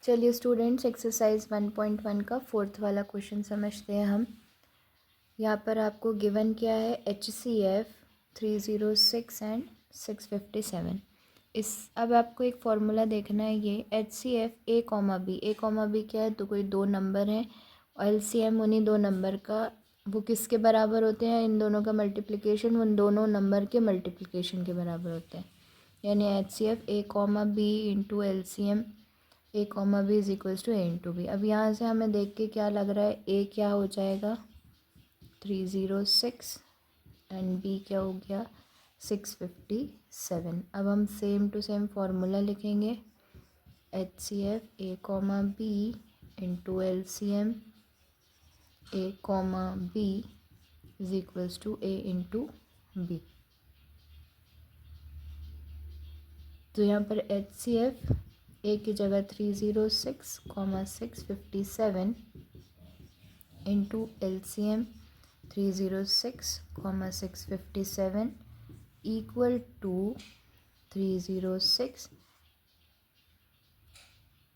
चलिए students, exercise 1.1 का fourth वाला क्वेश्चन समझते हैं हम। यहाँ पर आपको गिवन क्या है, HCF 306 एंड 657। अब आपको एक फार्मूला देखना है। ये HCF A कॉमा बी क्या है, तो कोई दो नंबर हैं और LCM उन्हीं दो नंबर का, वो किसके बराबर होते हैं, इन दोनों का मल्टीप्लिकेशन उन दोनों नंबर के मल्टीप्लिकेशन के बराबर होते हैं। यानी HCF A comma b into LCM A comma b is equals to A into b. अब यहाँ से हमें देख के क्या लग रहा है, A क्या हो जाएगा 306 एंड B क्या हो गया 657। अब हम सेम टू सेम फार्मूला लिखेंगे, HCF A comma b into LCM A comma b is equals to A into b. तो यहाँ पर HCF A की जगह 306 comma 657 into LCM 306 comma 657 equal to 306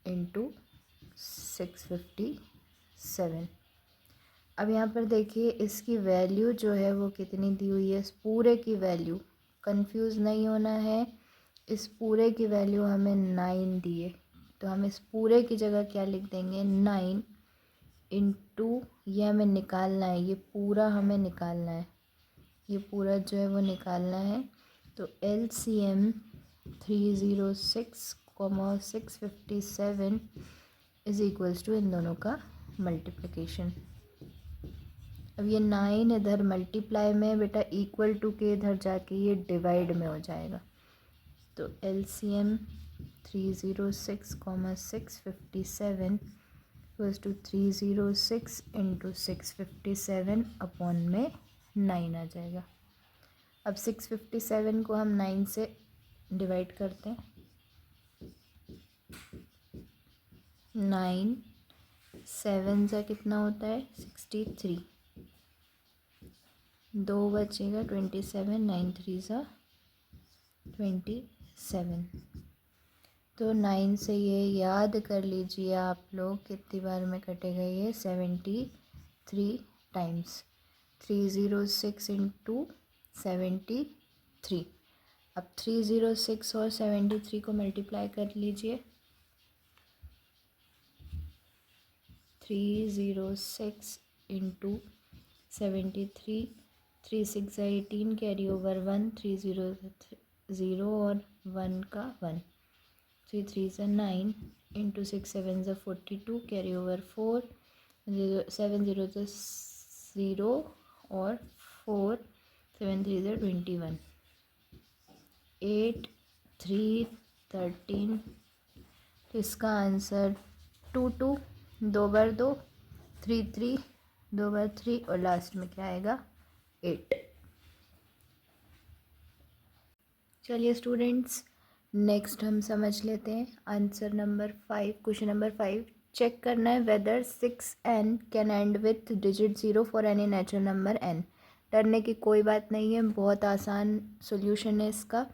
into 657। अब यहाँ पर देखिए इसकी वैल्यू जो है वो कितनी दी हुई है, इस पूरे की वैल्यू, कंफ्यूज नहीं होना है, इस पूरे की वैल्यू हमें 9 दी है। तो हम इस पूरे की जगह क्या लिख देंगे 9 इंटू, ये हमें निकालना है, ये पूरा हमें निकालना है, ये पूरा जो है वो निकालना है। तो LCM 306 comma 657 is equals to इन दोनों का मल्टीप्लिकेशन। अब ये 9 इधर मल्टीप्लाई में बेटा इक्वल टू के इधर जाके ये डिवाइड में हो जाएगा। तो LCM 306 comma 657 equals to 306 into 657 upon में 9 आ जाएगा। अब 657 को हम 9 से डिवाइड करते हैं, 9 7 सा कितना होता है 63, 2 बचेगा 27, 9 3 सा 27। तो 9 से ये याद कर लीजिए आप लोग कितनी बार में कटेगा, ये 73 टाइम्स, 306 इंटू 73। अब 306 और 73 को मल्टीप्लाई कर लीजिए, 306 इंटू 73, 3 6 18 कैरी ओवर 1, 3 0 और 1 का 1, 3 3 9 इंटू 6 7 42 कैरी ओवर 4, 7 0 0 और 4 7 3 21, 8 3 13। तो इसका आंसर 2 2, 2 बार 2 3 3, 2 बार 3 और लास्ट में क्या आएगा 8। चलिए स्टूडेंट्स, नेक्स्ट हम समझ लेते हैं answer number 5। Question number 5 check करना है, whether 6n can end with digit 0 for any natural number n। डरने की कोई बात नहीं है, बहुत आसान सॉल्यूशन है इसका।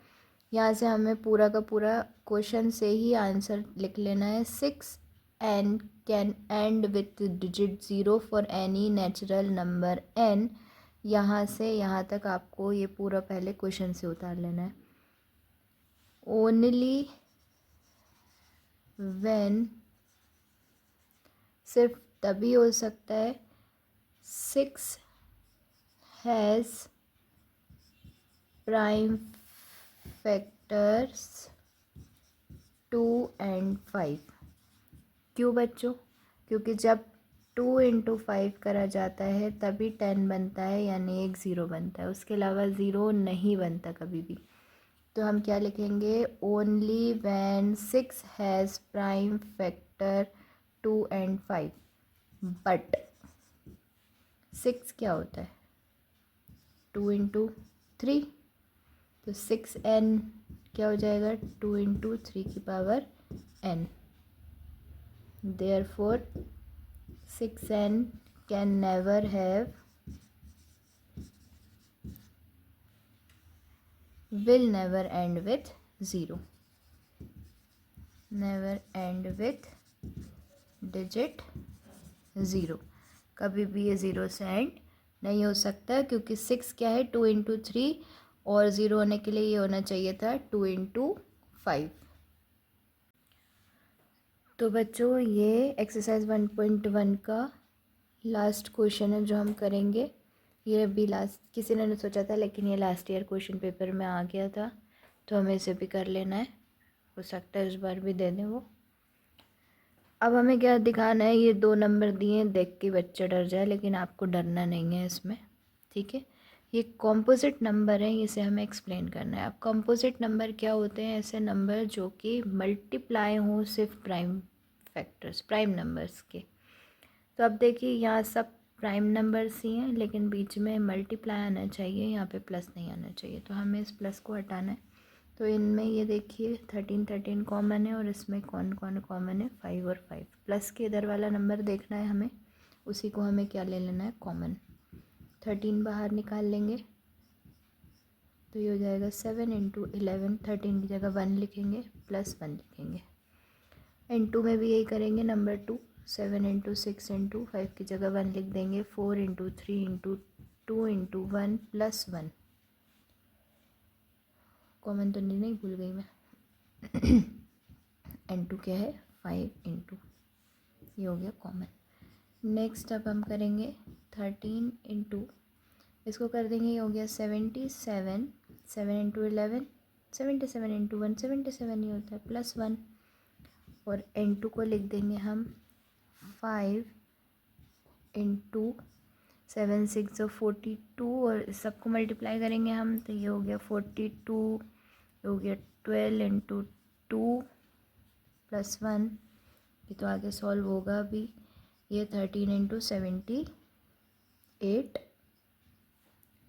यहाँ से हमें पूरा का पूरा क्वेश्चन से ही आंसर लिख लेना है। 6n can end with digit 0 for any natural number n। यहाँ से यहाँ तक आपको ये पूरा पहले क्वेश्चन से उतार लेना है। ओनली व्हेन, सिर्फ तभी हो सकता है 6 हैज़ प्राइम फैक्टर्स 2 and 5। क्यों बच्चों? क्योंकि जब 2 इंटू 5 करा जाता है तभी 10 बनता है, यानी एक 0 बनता है, उसके अलावा 0 नहीं बनता कभी भी। तो हम क्या लिखेंगे, only when 6 has prime factor 2 and 5। But 6 क्या होता है 2 इंटू 3, तो 6n क्या हो जाएगा 2 इंटू 3 की power n। Therefore 6n can never have, will never end with 0, never end with digit 0। कभी भी ये 0 से एंड नहीं हो सकता क्योंकि 6 क्या है 2 इंटू 3 और 0 होने के लिए ये होना चाहिए था 2 इंटू 5। तो बच्चों ये एक्सरसाइज 1.1 का लास्ट क्वेश्चन है जो हम करेंगे। ये अभी लास्ट किसी ने सोचा था लेकिन ये लास्ट ईयर क्वेश्चन पेपर में आ गया था तो हमें इसे भी कर लेना है, हो सकता है इस बार भी दे दें वो। अब हमें क्या दिखाना है, ये 2 नंबर दिए हैं, देख के बच्चा डर जाए लेकिन आपको डरना नहीं है इसमें, ठीक है। ये कॉम्पोजिट नंबर है, इसे हमें एक्सप्लेन करना है। अब कॉम्पोजिट नंबर क्या होते हैं, ऐसे नंबर जो कि मल्टीप्लाई हों सिर्फ प्राइम फैक्टर्स प्राइम नंबर्स के। तो अब देखिए यहाँ सब प्राइम नंबर्स ही हैं लेकिन बीच में मल्टीप्लाई आना चाहिए, यहाँ पे प्लस नहीं आना चाहिए, तो हमें इस प्लस को हटाना है। तो इनमें ये देखिए 13 कॉमन है और इसमें कौन कौन कॉमन है 5 और 5। प्लस के इधर वाला नंबर देखना है हमें, उसी को हमें क्या ले लेना है कॉमन। 13 बाहर निकाल लेंगे तो ये हो जाएगा 7 इंटू 11। 13 की जगह 1 लिखेंगे प्लस 1 लिखेंगे। इंटू में भी यही करेंगे नंबर 2, 7 इंटू 6 इंटू 5 की जगह 1 लिख देंगे। 4 into 3 into 2 into 1 plus 1। Common तो नहीं भूल गई मैं। इंटू क्या है 5 इंटू, ये हो गया कॉमन। नेक्स्ट अब हम करेंगे 13 इंटू, इसको कर देंगे, ये हो गया 77। 7 इंटू 11 77 इंटू 1 77 ही होता है प्लस 1। और n2 को लिख देंगे हम 5 इंटू 7 6 42 और इस सबको मल्टीप्लाई करेंगे हम तो ये हो गया 42, ये हो गया 12 इंटू 2 प्लस 1। ये तो आगे सॉल्व होगा अभी। ये 13 इंटू 78।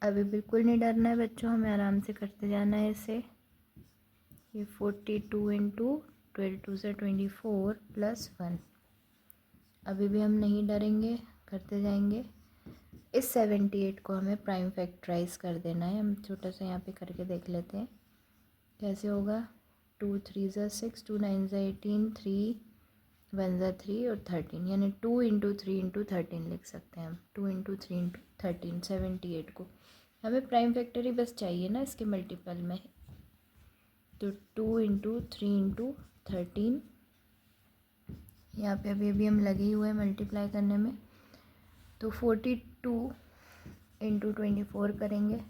अभी बिल्कुल नहीं डरना है बच्चों, हमें आराम से करते जाना है इसे। ये 42 इंटू 22 से 24 प्लस 1। अभी भी हम नहीं डरेंगे, करते जाएंगे। इस 78 को हमें प्राइम फैक्टराइज कर देना है। हम छोटा सा यहाँ पे करके देख लेते हैं कैसे होगा। 2 3 ज़ा 6, 2 9 ज़ा 18, 3 1 ज़ा 3 और 13, यानी 2 इंटू 3 इंटू 13 लिख सकते हैं हम। 2 इंटू 3 इंटू 13 78 को। हमें प्राइम फैक्टर ही बस चाहिए ना इसके मल्टीपल में, तो 2 इंटू 3 इंटू 13। यहाँ पे अभी हम लगे हुए हैं मल्टीप्लाई करने में। तो 42 इंटू 24 करेंगे।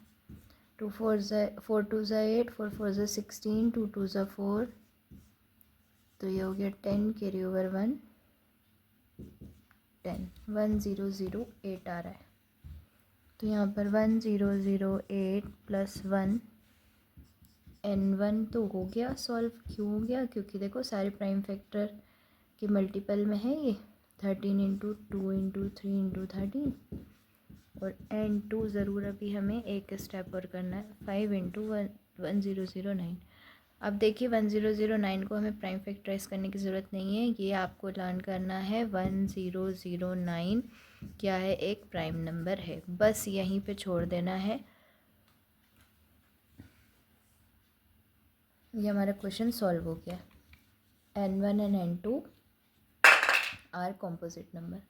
2 4 ज़ा 8, 4 4 ज़ा 16, 2 2 ज़ा 4, तो ये हो गया 10 कैरी ओवर 1 10 1008 आ रहा है। तो यहाँ पर 1008 प्लस 1 n1 तो हो गया सॉल्व। क्यों हो गया, क्योंकि देखो सारे प्राइम फैक्टर के मल्टीपल में है ये। 13 इंटू 2 इंटू 3 इंटू 13 और n2 ज़रूर अभी हमें एक स्टेप और करना है। 5 इंटू 1009। अब देखिए 1009 को हमें प्राइम फैक्टराइज करने की ज़रूरत नहीं है, ये आपको लर्न करना है। 1009 क्या है, एक प्राइम नंबर है, बस यहीं पे छोड़ देना है। ये हमारा क्वेश्चन सॉल्व हो गया। n1 and n2 are composite number.